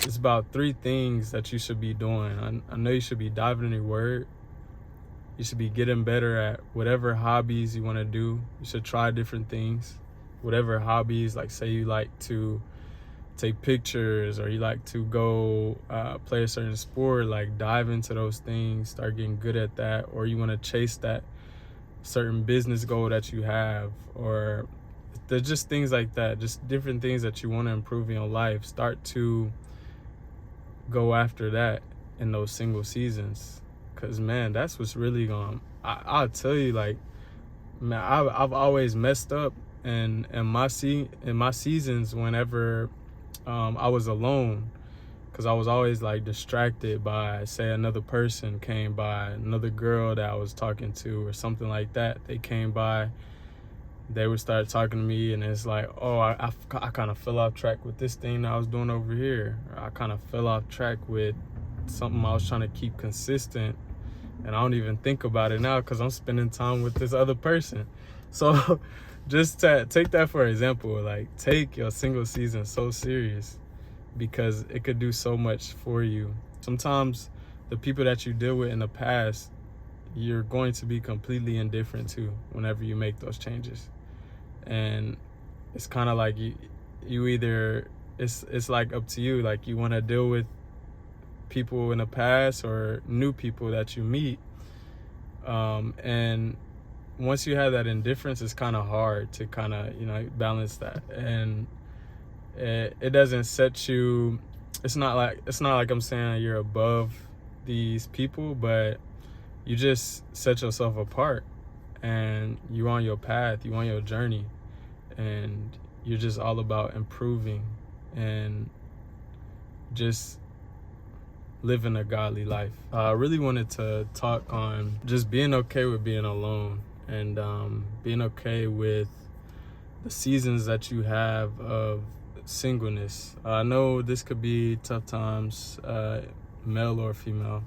it's about 3 things that you should be doing. I know you should be diving in your word. You should be getting better at whatever hobbies you want to do. You should try different things. Whatever hobbies, like say you like to take pictures or you like to go play a certain sport, like dive into those things, start getting good at that. Or you want to chase that certain business goal that you have, or there's just things like that, just different things that you want to improve in your life. Start to go after that in those single seasons, because man, that's what's really going. I'll tell you, like, man, I've always messed up in my seasons whenever I was alone, because I was always like distracted by, say, another person came by, another girl that I was talking to or something like that. They came by, they would start talking to me, and it's like, oh, I kind of fell off track with this thing that I was doing over here. I kind of fell off track with something I was trying to keep consistent, and I don't even think about it now because I'm spending time with this other person. So just to take that for example, like, take your single season so serious, because it could do so much for you. Sometimes the people that you deal with in the past, you're going to be completely indifferent to whenever you make those changes. And it's kind of like you either, it's like up to you. Like, you want to deal with people in the past or new people that you meet. And once you have that indifference, it's kind of hard to kind of, balance that. And it doesn't set you, it's not like I'm saying you're above these people, but you just set yourself apart, and you're on your path, you're on your journey, and you're just all about improving and just living a godly life. I really wanted to talk on just being okay with being alone, and being okay with the seasons that you have of singleness. I know this could be tough times, male or female.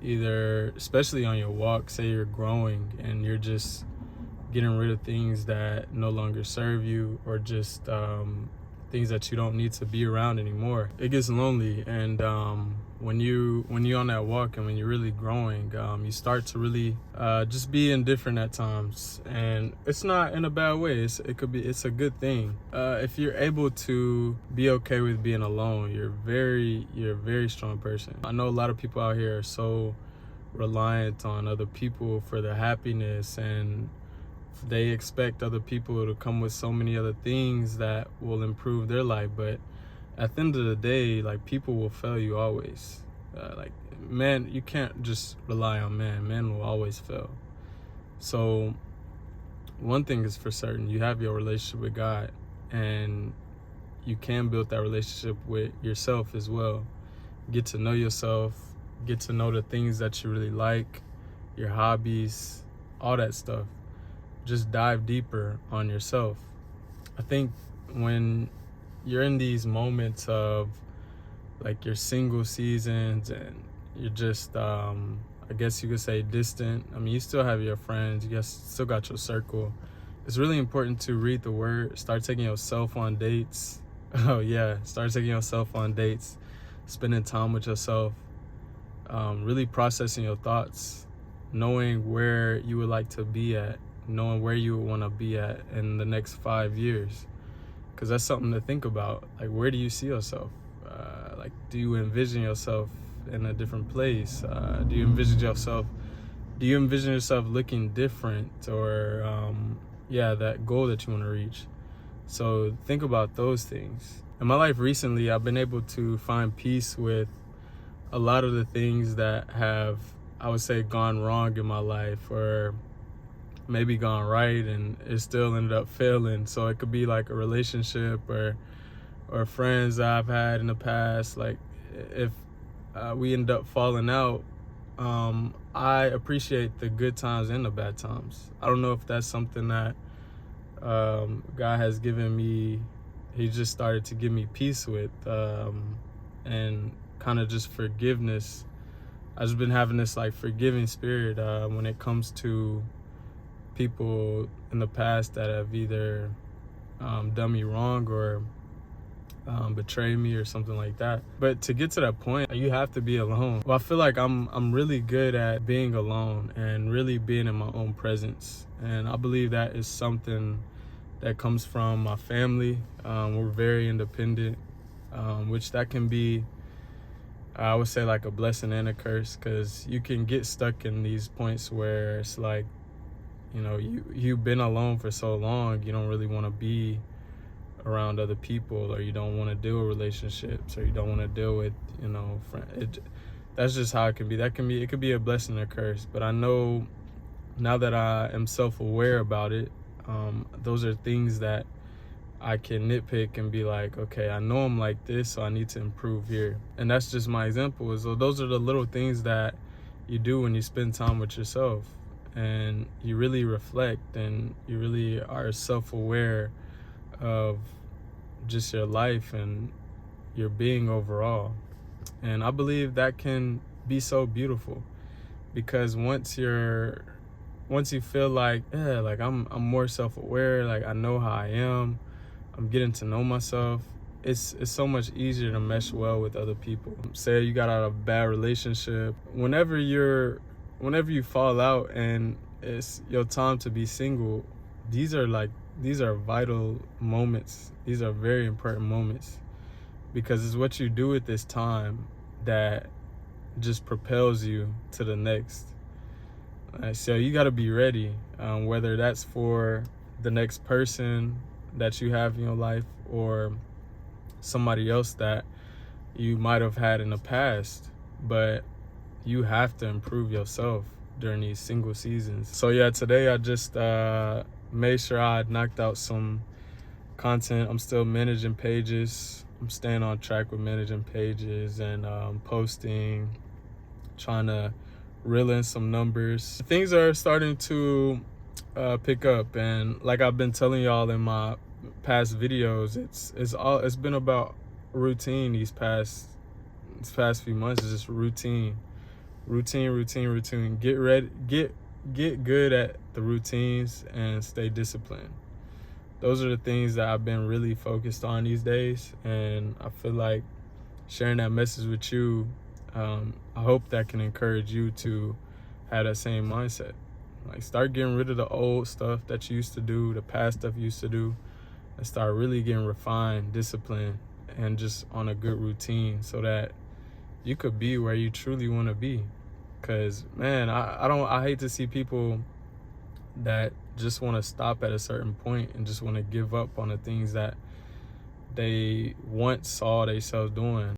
Either, especially on your walk, say you're growing and you're just getting rid of things that no longer serve you, or just things that you don't need to be around anymore. It gets lonely, and when you're on that walk and when you're really growing, you start to really just be indifferent at times, and it's not in a bad way. It's a good thing. If you're able to be okay with being alone, you're a very strong person. I know a lot of people out here are so reliant on other people for their happiness, and they expect other people to come with so many other things that will improve their life. But at the end of the day, like, people will fail you always. Like, man, you can't just rely on man. Man will always fail. So one thing is for certain: you have your relationship with God, and you can build that relationship with yourself as well. Get to know yourself, get to know the things that you really like, your hobbies, all that stuff. Just dive deeper on yourself. I think when you're in these moments of, like, your single seasons, and you're just I guess you could say distant. I mean, you still have your friends, you guys still got your circle. It's really important to read the word, start taking yourself on dates. Oh yeah, start taking yourself on dates, spending time with yourself, really processing your thoughts, knowing where you would like to be at, knowing where you want to be at in the next 5 years, because that's something to think about. Like, where do you see yourself? Like, do you envision yourself in a different place? Do you envision yourself looking different, or that goal that you want to reach? So think about those things. In my life recently, I've been able to find peace with a lot of the things that have, I would say, gone wrong in my life, or maybe gone right and it still ended up failing. So it could be like a relationship or friends that I've had in the past. Like, if we end up falling out, I appreciate the good times and the bad times. I don't know if that's something that God has given me. He just started to give me peace with, and kind of just forgiveness. I've just been having this, like, forgiving spirit when it comes to people in the past that have either done me wrong, or betray me or something like that. But to get to that point, you have to be alone. Well, I feel like I'm really good at being alone and really being in my own presence. And I believe that is something that comes from my family. We're very independent, which that can be, I would say, like a blessing and a curse, because you can get stuck in these points where it's like, you know, you've been alone for so long, you don't really want to be around other people, or you don't want to deal with relationships, or you don't want to deal with, you know, that's just how it can be. It could be a blessing or a curse. But I know now that I am self-aware about it, those are things that I can nitpick and be like, okay, I know I'm like this, so I need to improve here. And that's just my example. So those are the little things that you do when you spend time with yourself, and you really reflect, and you really are self-aware of just your life and your being overall. And I believe that can be so beautiful, because once you feel like, yeah, like I'm more self-aware, like I know how I am, I'm getting to know myself, it's so much easier to mesh well with other people. Say you got out of a bad relationship, whenever you fall out and it's your time to be single, these are vital moments. These are very important moments, because it's what you do at this time that just propels you to the next. So you got to be ready, whether that's for the next person that you have in your life, or somebody else that you might have had in the past. But you have to improve yourself during these single seasons. So yeah, today I just made sure I knocked out some content. I'm still managing pages. I'm staying on track with managing pages and posting, trying to reel in some numbers. Things are starting to pick up, and like I've been telling y'all in my past videos, it's been about routine these past few months. It's just routine. Get ready, get good at the routines, and stay disciplined. Those are the things that I've been really focused on these days, and I feel like sharing that message with you, I hope that can encourage you to have that same mindset. Like, start getting rid of the old stuff that you used to do, the past stuff you used to do, and start really getting refined, disciplined, and just on a good routine, so that you could be where you truly want to be. Because, man, I hate to see people that just want to stop at a certain point and just want to give up on the things that they once saw themselves doing.